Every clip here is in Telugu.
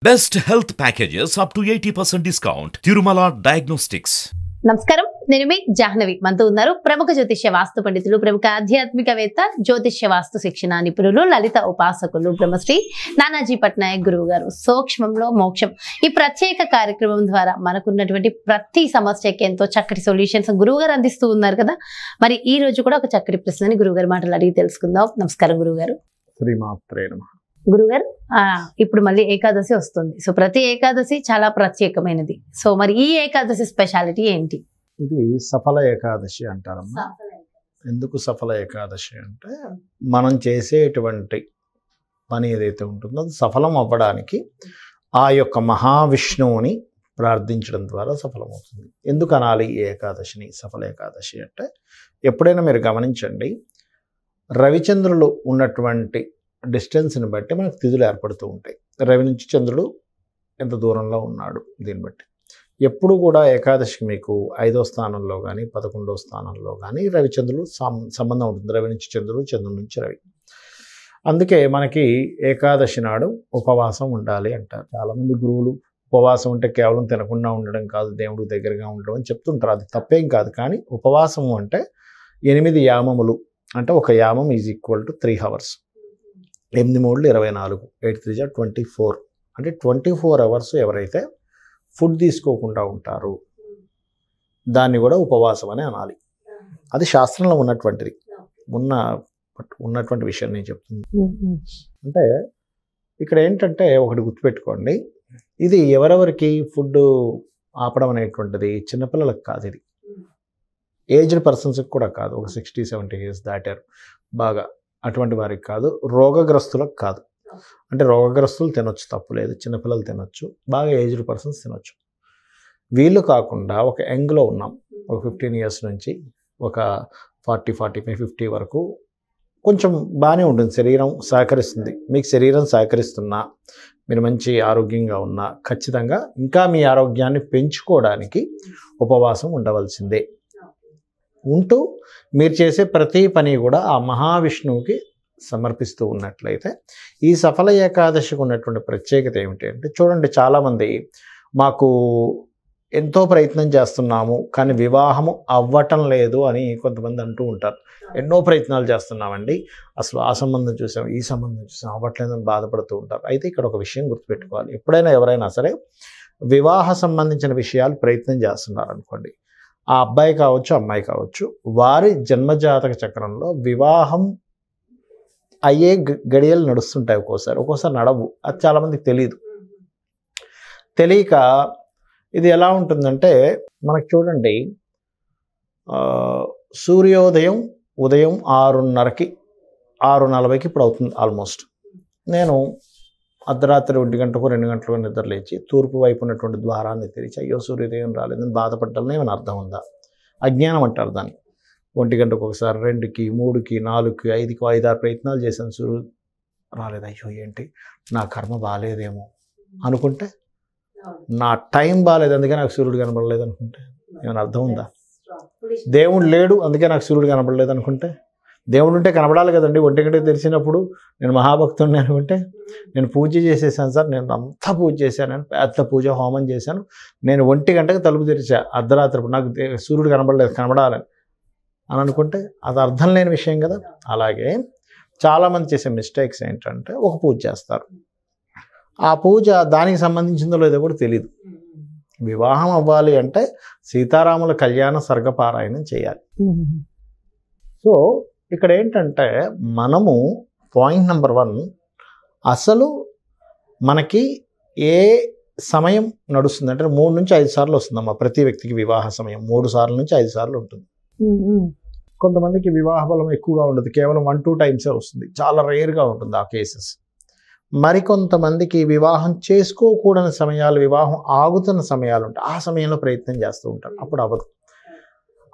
Best health packages up to 80% discount. Tirumala Diagnostics. నమస్కారం, నేను మీ జాహ్నవి. మనతో ఉన్నారు ప్రముఖ జ్యోతిష్య వాస్తు పండితులు, ప్రముఖ ఆధ్యాత్మికవేత్త, జ్యోతిష్య వాస్తు శిక్షణ నిపుణులు, లలిత ఉపాసకులు, బ్రహ్మశ్రీ నానాజీ పట్నాయక్ గురువు గారు. సూక్ష్మంలో మోక్షం ఈ ప్రత్యేక కార్యక్రమం ద్వారా మనకున్నటువంటి ప్రతి సమస్యకి ఎంతో చక్కటి సొల్యూషన్స్ గురువు గారు అందిస్తూ ఉన్నారు కదా. మరి ఈ రోజు కూడా ఒక చక్కటి ప్రశ్నని గురువు గారి మాటలు అడిగి తెలుసుకుందాం. నమస్కారం గురువు గారు. శ్రీమాత్రే నమః. గురుగారు, ఇప్పుడు మళ్ళీ ఏకాదశి వస్తుంది. సో ప్రతి ఏకాదశి చాలా ప్రత్యేకమైనది. సో మరి ఈ ఏకాదశి స్పెషాలిటీ ఏంటి? ఇది సఫల ఏకాదశి అంటారమ్మా. ఎందుకు సఫల ఏకాదశి అంటే మనం చేసేటువంటి పని ఏదైతే ఉంటుందో అది సఫలం అవ్వడానికి ఆ యొక్క మహావిష్ణువుని ప్రార్థించడం ద్వారా సఫలమవుతుంది. ఎందుకు అనాలి ఈ ఏకాదశిని సఫల ఏకాదశి అంటే, ఎప్పుడైనా మీరు గమనించండి, రవిచంద్రులు ఉన్నటువంటి డిస్టెన్స్ని బట్టి మనకు తిథులు ఏర్పడుతూ ఉంటాయి. రవి నుంచి చంద్రుడు ఎంత దూరంలో ఉన్నాడు దీన్ని బట్టి. ఎప్పుడు కూడా ఏకాదశికి మీకు 5వ స్థానంలో కానీ 11వ స్థానంలో కానీ రవిచంద్రులు సంబంధం ఉంటుంది. రవి నుంచి చంద్రుడు, చంద్రుడి నుంచి రవి. అందుకే మనకి ఏకాదశి నాడు ఉపవాసం ఉండాలి అంటారు. చాలామంది గురువులు ఉపవాసం అంటే కేవలం తినకుండా ఉండడం కాదు, దేవుడికి దగ్గరగా ఉండడం అని చెప్తుంటారు. అది తప్పేం కాదు. కానీ ఉపవాసము అంటే 8 యామములు, అంటే ఒక యామం ఈజ్ ఈక్వల్ టు 3 hours. 8 3 24, 8 3 24, అంటే 24 hours ఎవరైతే ఫుడ్ తీసుకోకుండా ఉంటారు దాన్ని కూడా ఉపవాసం అని అనాలి. అది శాస్త్రంలో ఉన్నటువంటిది, ఉన్నటువంటి విషయం నేను చెప్తుంది. అంటే ఇక్కడ ఏంటంటే ఒకటి గుర్తుపెట్టుకోండి, ఇది ఎవరెవరికి ఫుడ్ ఆపడం అనేటువంటిది చిన్నపిల్లలకు కాదు, ఇది ఏజ్డ్ పర్సన్స్కి కూడా కాదు. ఒక 60-70 years దాటారు బాగా, అటువంటి వారికి కాదు. రోగగ్రస్తులకు కాదు. అంటే రోగగ్రస్తులు తినొచ్చు, తప్పులేదు. చిన్నపిల్లలు తినొచ్చు, బాగా ఏజ్డ్ పర్సన్స్ తినొచ్చు. వీళ్ళు కాకుండా ఒక యంగ్లో ఉన్నాం, ఒక 15 years నుంచి ఒక 40, 45, 50 వరకు కొంచెం బాగానే ఉంటుంది, శరీరం సహకరిస్తుంది. మీకు శరీరం సహకరిస్తున్నా, మీరు మంచి ఆరోగ్యంగా ఉన్నా, ఖచ్చితంగా ఇంకా మీ ఆరోగ్యాన్ని పెంచుకోవడానికి ఉపవాసం ఉండవలసిందే. ఉంటూ మీరు చేసే ప్రతి పని కూడా ఆ మహావిష్ణువుకి సమర్పిస్తూ ఉన్నట్లయితే ఈ సఫల ఏకాదశికి ఉన్నటువంటి ప్రత్యేకత ఏమిటి అంటే, చూడండి, చాలామంది మాకు ఎంతో ప్రయత్నం చేస్తున్నాము కానీ వివాహము అవ్వటం లేదు అని కొంతమంది అంటూ ఉంటారు. ఎన్నో ప్రయత్నాలు చేస్తున్నామండి, అసలు ఆ సంబంధం చూసాం, ఈ సంబంధం చూసాం, అవ్వట్లేదని బాధపడుతూ ఉంటారు. అయితే ఇక్కడ ఒక విషయం గుర్తుపెట్టుకోవాలి, ఎప్పుడైనా ఎవరైనా సరే వివాహ సంబంధించిన విషయాలు ప్రయత్నం చేస్తున్నారు అనుకోండి, ఆ అబ్బాయి కావచ్చు, అమ్మాయి కావచ్చు, వారి జన్మజాతక చక్రంలో వివాహం అయ్యే గడియలు నడుస్తుంటాయి. ఒక్కోసారి నడవు. అది చాలామందికి తెలియదు. తెలియక ఇది ఎలా ఉంటుందంటే, మనకు చూడండి, సూర్యోదయం ఉదయం 6:30కి 6:40కి ఇప్పుడు అవుతుంది ఆల్మోస్ట్. నేను అర్ధరాత్రి 1 గంటకు 2 గంటలకు నిద్ర లేచి తూర్పు వైపు ఉన్నటువంటి ద్వారాన్ని తెరిచి అయ్యో సూర్యోదయం రాలేదని బాధపడ్డాలని ఏమైనా అర్థం ఉందా? అజ్ఞానం అంటారు దాన్ని. 1 గంటకు ఒకసారి, 2కి, 3కి, 4కి, 5కి 5-6 ప్రయత్నాలు చేశాను, సూర్యుడు రాలేదు. అయ్యో ఏంటి నా కర్మ బాగాలేదేమో అనుకుంటే, నా టైం బాగాలేదు అందుకే నాకు సూర్యుడు కనబడలేదు అనుకుంటే ఏమైనా అర్థం ఉందా? దేవుడు లేడు అందుకే నాకు సూర్యుడు కనబడలేదు అనుకుంటే, దేవుడు ఉంటే కనబడాలి కదండి. 1 గంటకు తెలిసినప్పుడు నేను మహాభక్తుడిని అనుకుంటే, నేను పూజ చేసేసాను సార్, నేను అంతా పూజ చేశాను, పెద్ద పూజ హోమం చేశాను, నేను 1 గంటకు తలుపు తెరిచా అర్ధరాత్రి, నాకు సూర్యుడు కనబడాలని అని అనుకుంటే అది అర్థం లేని విషయం కదా. అలాగే చాలామంది చేసే మిస్టేక్స్ ఏంటంటే, ఒక పూజ చేస్తారు, ఆ పూజ దానికి సంబంధించిందో లేదో కూడా తెలియదు. వివాహం అవ్వాలి అంటే సీతారాముల కళ్యాణ సర్గపారాయణం చేయాలి. సో ఇక్కడ ఏంటంటే, మనము పాయింట్ నెంబర్ 1, అసలు మనకి ఏ సమయం నడుస్తుంది అంటే 3 నుంచి 5 సార్లు వస్తుందమ్మా ప్రతి వ్యక్తికి వివాహ సమయం. 3 సార్లు నుంచి 5 సార్లు ఉంటుంది. కొంతమందికి వివాహ బలం ఎక్కువగా ఉండదు, కేవలం 1-2 టైమ్సే వస్తుంది, చాలా రేర్గా ఉంటుంది ఆ కేసెస్. మరికొంతమందికి వివాహం చేసుకోకూడని సమయాలు, వివాహం ఆగుతున్న సమయాలు ఉంటాయి, ఆ సమయంలో ప్రయత్నం చేస్తూ ఉంటారు, అప్పుడు అవ్వదు.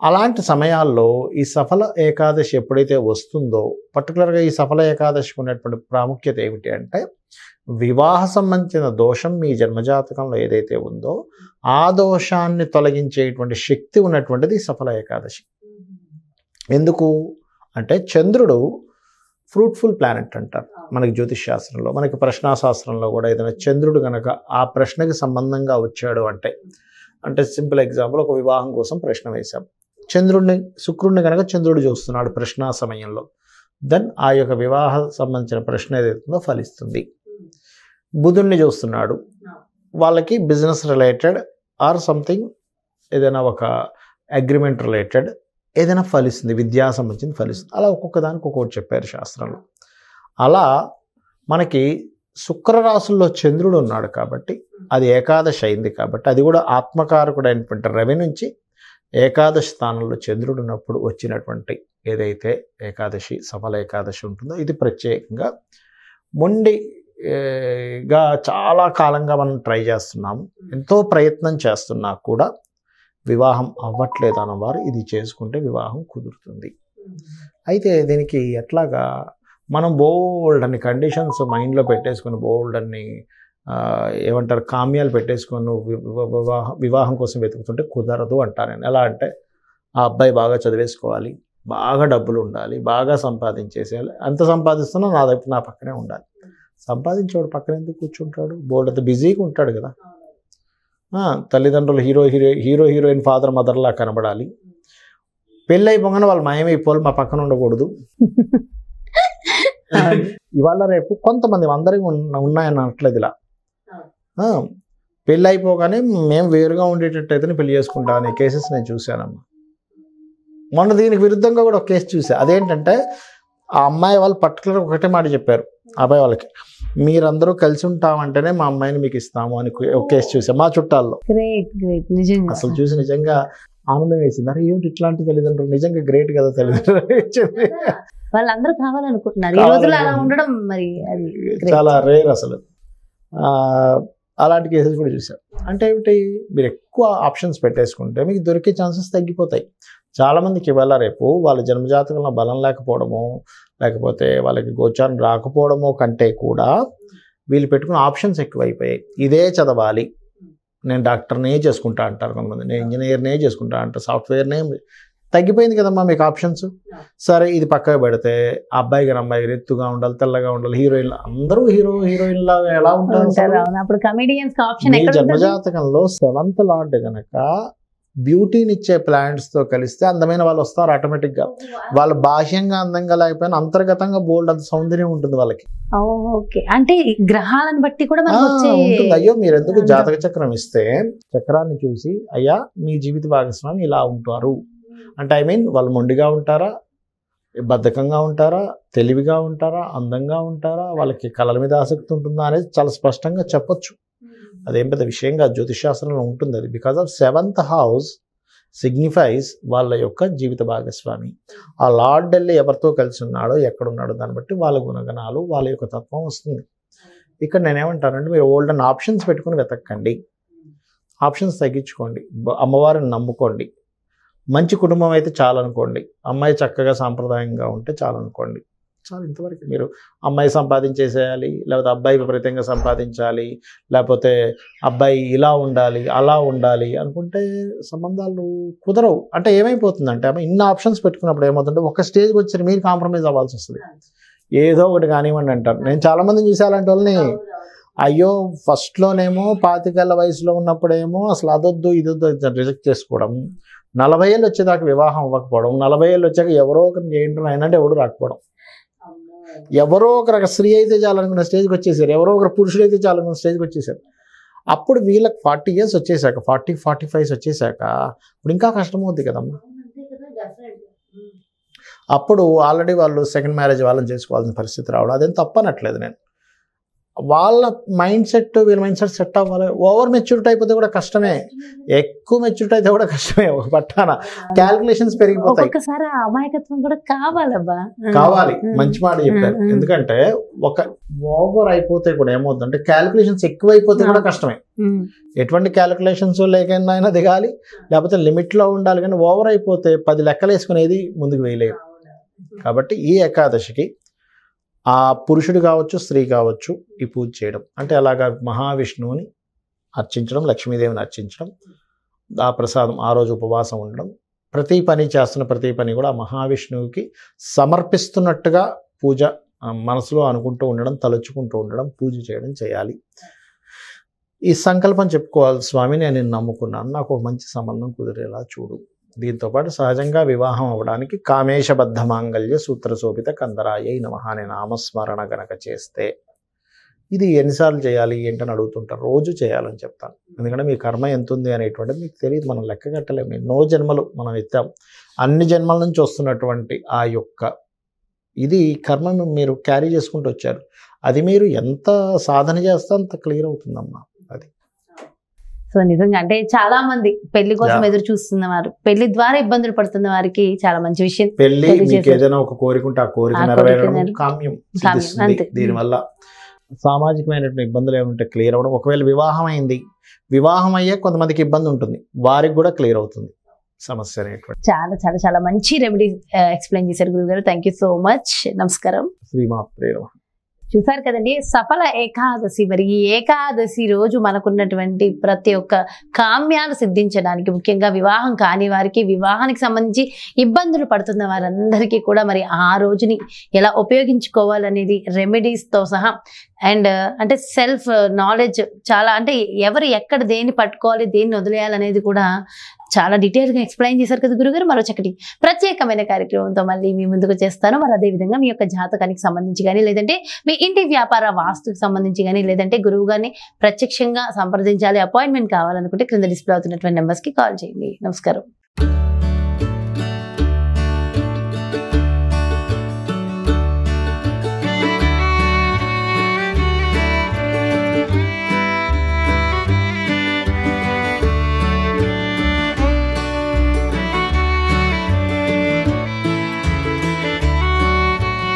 అలాంటి సమయాల్లో ఈ సఫల ఏకాదశి ఎప్పుడైతే వస్తుందో, పర్టికులర్గా ఈ సఫల ఏకాదశికి ఉన్నటువంటి ప్రాముఖ్యత ఏమిటి అంటే, వివాహ సంబంధించిన దోషం మీ జన్మజాతకంలో ఏదైతే ఉందో ఆ దోషాన్ని తొలగించేటువంటి శక్తి ఉన్నటువంటిది సఫల ఏకాదశి. ఎందుకు అంటే, చంద్రుడు ఫ్రూట్ఫుల్ ప్లానెట్ అంటారు మనకి జ్యోతిష్ శాస్త్రంలో. మనకి ప్రశ్నాశాస్త్రంలో కూడా ఏదైనా చంద్రుడు కనుక ఆ ప్రశ్నకి సంబంధంగా వచ్చాడు అంటే సింపుల్ ఎగ్జాంపుల్, ఒక వివాహం కోసం ప్రశ్న వేశాం, శుక్రుడిని కనుక చంద్రుడు చూస్తున్నాడు ప్రశ్న సమయంలో, దెన్ ఆ యొక్క వివాహ సంబంధించిన ప్రశ్న ఏదైతుందో ఫలిస్తుంది. బుధుడిని చూస్తున్నాడు, వాళ్ళకి బిజినెస్ రిలేటెడ్ ఆర్ సంథింగ్ ఏదైనా ఒక అగ్రిమెంట్ రిలేటెడ్ ఏదైనా ఫలిస్తుంది, విద్యా సంబంధించింది ఫలిస్తుంది. అలా ఒక్కొక్క దానికి ఒక్కొక్కటి చెప్పారు శాస్త్రంలో. అలా మనకి శుక్రరాశుల్లో చంద్రుడు ఉన్నాడు కాబట్టి అది ఏకాదశి అయింది కాబట్టి, అది కూడా ఆత్మకారకుడైనటువంటి రవి నుంచి ఏకాదశి స్థానంలో చంద్రుడు ఉన్నప్పుడు వచ్చినటువంటి ఏదైతే ఏకాదశి సఫల ఏకాదశి ఉంటుందో ఇది ప్రత్యేకంగా మొండిగా చాలా కాలంగా మనం ట్రై చేస్తున్నాము, ఎంతో ప్రయత్నం చేస్తున్నా కూడా వివాహం అవ్వట్లేదు అన్నవారు ఇది చేసుకుంటే వివాహం కుదురుతుంది. అయితే దీనికి ఎట్లాగా మనం బోల్డ్ అన్ని కండిషన్స్ మైండ్లో పెట్టేసుకుని, బోల్డ్ అన్ని ఏమంటారు కామ్యాలు పెట్టేసుకొని వివాహం కోసం వెతుకుతుంటే కుదరదు అంటాను నేను. ఎలా అంటే ఆ అబ్బాయి బాగా చదివేసుకోవాలి, బాగా డబ్బులు ఉండాలి, బాగా సంపాదించేసేయాలి, అంత సంపాదిస్తున్నా నా పక్కనే ఉండాలి. సంపాదించేవాడు పక్కన ఎందుకు కూర్చుంటాడు, బోల్డ్ అంత బిజీగా ఉంటాడు కదా. తల్లిదండ్రులు హీరోయిన్ ఫాదర్ మదర్లా కనబడాలి, పెళ్ళి అయిపోగానే వాళ్ళు మాయమైపోవాలి, మా పక్కన ఉండకూడదు. ఇవాళ రేపు కొంతమంది అందరికీ ఉన్నాయని అనట్లేదు. ఇలా పెళ్ళి అయిపోగానే మేము వేరుగా ఉండేటట్టయితే పెళ్లి చేసుకుంటా అనే కేసెస్ నేను చూశానమ్మా. మొన్న దీనికి విరుద్ధంగా కూడా ఒక కేసు చూసా. అదేంటంటే ఆ అమ్మాయి వాళ్ళు పర్టికులర్ ఒకటే మాట చెప్పారు అబ్బాయి వాళ్ళకి, మీరందరూ కలిసి ఉంటామంటేనే మా అమ్మాయిని మీకు ఇస్తాము అని ఒక కేసు చూసా మా చుట్టాల్లో. అసలు చూసి నిజంగా ఆనందం వేసింది. అరే ఏమిటి ఇట్లాంటి తల్లిదండ్రులు, నిజంగా గ్రేట్ కదా తల్లిదండ్రులు. వాళ్ళందరూ కావాలనుకుంటున్నారు ఈ రోజుల్లో, అలా ఉండడం మరి అది చాలా రేర్ అసలు. అలాంటి కేసెస్ కూడా చూసారు. అంటే ఏమిటి, మీరు ఎక్కువ ఆప్షన్స్ పెట్టేసుకుంటే మీకు దొరికే ఛాన్సెస్ తగ్గిపోతాయి. చాలామందికి ఇవాళ రేపు వాళ్ళ జన్మజాతకంలో బలం లేకపోవడము, లేకపోతే వాళ్ళకి గోచారం రాకపోవడమో కంటే కూడా వీళ్ళు పెట్టుకున్న ఆప్షన్స్ ఎక్కువైపోయాయి. ఇదే చదవాలి, నేను డాక్టర్నే చేసుకుంటా అంటారు కొంతమంది, నేను ఇంజనీర్నే చేసుకుంటా అంటారు, సాఫ్ట్వేర్నే. తగ్గిపోయింది కదమ్మా మీకు ఆప్షన్స్. సరే ఇది పక్కకు పెడితే అబ్బాయి గారు అమ్మాయి గారు ఎత్తుగా ఉండాలి, తెల్లగా ఉండాలి, హీరోయిన్ అందరూ హీరోయిన్ లాగా ఎలా ఉంటారు. జన్మజాతకంలో 7th లార్డ్ కనుక బ్యూటీని ఇచ్చే ప్లాంట్స్తో కలిస్తే అందమైన వాళ్ళు వస్తారు ఆటోమేటిక్గా. వాళ్ళు బాహ్యంగా అందంగా లేకపోయినా అంతర్గతంగా బోల్డ్ అంత సౌందర్యం ఉంటుంది వాళ్ళకి. అంటే గ్రహాలను బట్టి కూడా ఉంటుంది. అయ్యో మీరు ఎందుకు జాతక చక్రం ఇస్తే చక్రాన్ని చూసి అయ్యా మీ జీవిత భాగస్వామి ఇలా ఉంటారు అంటే, ఐ మీన్ వాళ్ళు మొండిగా ఉంటారా, బద్ధకంగా ఉంటారా, తెలివిగా ఉంటారా, అందంగా ఉంటారా, వాళ్ళకి కళల మీద ఆసక్తి ఉంటుందా అనేది చాలా స్పష్టంగా చెప్పొచ్చు. అదేం పెద్ద విషయంగా జ్యోతిషాస్త్రంలో ఉంటుంది అది. Because of 7th house signifies వాళ్ళ యొక్క జీవిత భాగస్వామి. ఆ లార్డ్ వెళ్ళి ఎవరితో కలిసి ఉన్నాడో ఎక్కడున్నాడో దాన్ని బట్టి వాళ్ళ గుణగణాలు వాళ్ళ యొక్క తత్వం వస్తుంది. ఇక్కడ నేనేమంటానంటే మీరు ఓల్డ్ అండ్ ఆప్షన్స్ పెట్టుకుని వెతక్కండి, ఆప్షన్స్ తగ్గించుకోండి, అమ్మవారిని నమ్ముకోండి. మంచి కుటుంబం అయితే చాలనుకోండి, అమ్మాయి చక్కగా సాంప్రదాయంగా ఉంటే చాలనుకోండి, చాలు. ఇంతవరకు మీరు అమ్మాయి సంపాదించేసేయాలి, లేకపోతే అబ్బాయి విపరీతంగా సంపాదించాలి, లేకపోతే అబ్బాయి ఇలా ఉండాలి అలా ఉండాలి అనుకుంటే సంబంధాలు కుదరవు. అంటే ఏమైపోతుందంటే అమ్మ ఇన్ని ఆప్షన్స్ పెట్టుకున్నప్పుడు ఏమవుతుంటే ఒక స్టేజ్కి వచ్చి మీరు కాంప్రమైజ్ అవ్వాల్సి వస్తుంది. ఏదో ఒకటి కానివ్వండి అంటారు. నేను చాలామందిని చూసి అలాంటి వాళ్ళని, అయ్యో ఫస్ట్లోనేమో 25 వయసులో ఉన్నప్పుడేమో అసలు అదొద్దు ఇదొద్దు రిజెక్ట్ చేసుకోవడం, 40 ఏళ్ళు వచ్చేదాకా వివాహం అవ్వకపోవడం, 40 ఏళ్ళు వచ్చాక ఎవరో ఒకరిని ఏంటో అయినంటే ఎవడు రాకపోవడం, ఎవరో ఒకరు స్త్రీ అయితే చాలనుకున్న స్టేజ్కి వచ్చేసారు, ఎవరో ఒకరు పురుషుడు అయితే చాలనుకున్న స్టేజ్కి వచ్చేసారు. అప్పుడు వీళ్ళకి 40 years వచ్చేసాక 40-45 వచ్చేసాక ఇప్పుడు ఇంకా కష్టమవుతుంది కదమ్మా. అప్పుడు ఆల్రెడీ వాళ్ళు సెకండ్ మ్యారేజ్ వాళ్ళని చేసుకోవాల్సిన పరిస్థితి రావడం అదేం తప్పనట్లేదు నేను. వాళ్ళ మైండ్ సెట్ వీళ్ళ మైండ్ సెట్ సెట్ అవ్వాలి. ఓవర్ మెచ్యూరిటీ అయిపోతే కూడా కష్టమే, ఎక్కువ మెచ్యూరిటీ అయితే కూడా కష్టమే. ఒక పట్టాన క్యాలిక్యులేషన్స్ పెరిగిపోతాయి. ఒకసారి అమాయకత్వం కూడా కావాలి. మంచి మాట చెప్పారు. ఎందుకంటే ఒక ఓవర్ అయిపోతే కూడా ఏమవుతుందంటే క్యాలిక్యులేషన్స్ ఎక్కువ అయిపోతే కూడా కష్టమే. ఎటువంటి క్యాలిక్యులేషన్స్ లేకైనా దిగాలి, లేకపోతే లిమిట్లో ఉండాలి. కానీ ఓవర్ అయిపోతే 10 లెక్కలు వేసుకునేది ముందుకు వేయలేరు. కాబట్టి ఈ ఏకాదశికి ఆ పురుషుడు కావచ్చు స్త్రీ కావచ్చు ఈ పూజ చేయడం అంటే అలాగా మహావిష్ణువుని అర్చించడం, లక్ష్మీదేవిని అర్చించడం, ఆ ప్రసాదం ఆ రోజు ఉపవాసం ఉండడం, ప్రతి పని చేస్తున్న ప్రతి పని కూడా మహావిష్ణువుకి సమర్పిస్తున్నట్టుగా పూజ మనసులో అనుకుంటూ ఉండడం, తలుచుకుంటూ ఉండడం, పూజ చేయడం చేయాలి. ఈ సంకల్పం చెప్పుకోవాలి, స్వామి నేను నిన్ను నమ్ముకున్నాను, నాకు ఒక మంచి సంబంధం కుదిరేలా చూడు. దీంతోపాటు సహజంగా వివాహం అవ్వడానికి కామేశబద్ధ మాంగళ్య సూత్ర శోభిత కందరాయ నమః అనే నామస్మరణ గనక చేస్తే, ఇది ఎన్నిసార్లు చేయాలి ఏంటని అడుగుతుంటారు. రోజు చేయాలని చెప్తాను. ఎందుకంటే మీ కర్మ ఎంత ఉంది అనేటువంటిది మీకు తెలియదు, మనం లెక్క కట్టలేము. ఎన్నో జన్మలు మనం ఎత్తాం, అన్ని జన్మల నుంచి వస్తున్నటువంటి ఆ యొక్క ఇది కర్మ మీరు క్యారీ చేసుకుంటూ వచ్చారు. అది మీరు ఎంత సాధన చేస్తే అంత క్లియర్ అవుతుందమ్మా. అది సో నిజంగా అంటే చాలా మంది పెళ్లి కోసం ఎదురు చూస్తున్న వారు, పెళ్లి ద్వారా ఇబ్బందులు పడుతున్న వారికి చాలా మంచి విషయం. పెళ్లి మీకు ఏదైనా ఒక కోరిక ఉంటే ఆ కోరిక నెరవేరడం కామ్యం సిద్ధిస్తుంది. దీనివల్ల సామాజికమైనటువంటి ఇబ్బందులు ఏమంటే క్లియర్ అవ్వడం. ఒకవేళ వివాహం అయింది, వివాహం అయ్యే కొంతమందికి ఇబ్బంది ఉంటుంది, వారికి కూడా క్లియర్ అవుతుంది సమస్య అనేటువంటి. చాలా చాలా చాలా మంచి రెమెడీ ఎక్స్ప్లెయిన్ చేశారు గురుగారు. Thank you so much. నమస్కారం. శ్రీమాత్రే నమః. చూసారు కదండి, సఫల ఏకాదశి. మరి ఈ ఏకాదశి రోజు మనకున్నటువంటి ప్రతి ఒక్క కామ్యాలు సిద్ధించడానికి, ముఖ్యంగా వివాహం కాని వారికి, వివాహానికి సంబంధించి ఇబ్బందులు పడుతున్న వారందరికీ కూడా మరి ఆ రోజుని ఎలా ఉపయోగించుకోవాలనేది రెమెడీస్తో సహా, అండ్ అంటే సెల్ఫ్ నాలెడ్జ్ చాలా, అంటే ఎవరు ఎక్కడ దేన్ని పట్టుకోవాలి, దేన్ని వదిలేయాలనేది కూడా చాలా డీటెయిల్గా ఎక్స్ప్లెయిన్ చేశారు కదా గురుగారు. మరో చక్కటి ప్రత్యేకమైన కార్యక్రమంతో మళ్ళీ మీ ముందుకు చేస్తాను. మరి అదేవిధంగా మీ యొక్క జాతకానికి సంబంధించి కానీ, లేదంటే మీ ఇంటి వ్యాపార వాస్తుకు సంబంధించి కానీ, లేదంటే గురువు గారిని ప్రత్యక్షంగా సంప్రదించాలి, అపాయింట్మెంట్ కావాలనుకుంటే క్రింద డిస్ప్లే అవుతున్నటువంటి నెంబర్స్కి కాల్ చేయండి. నమస్కారం.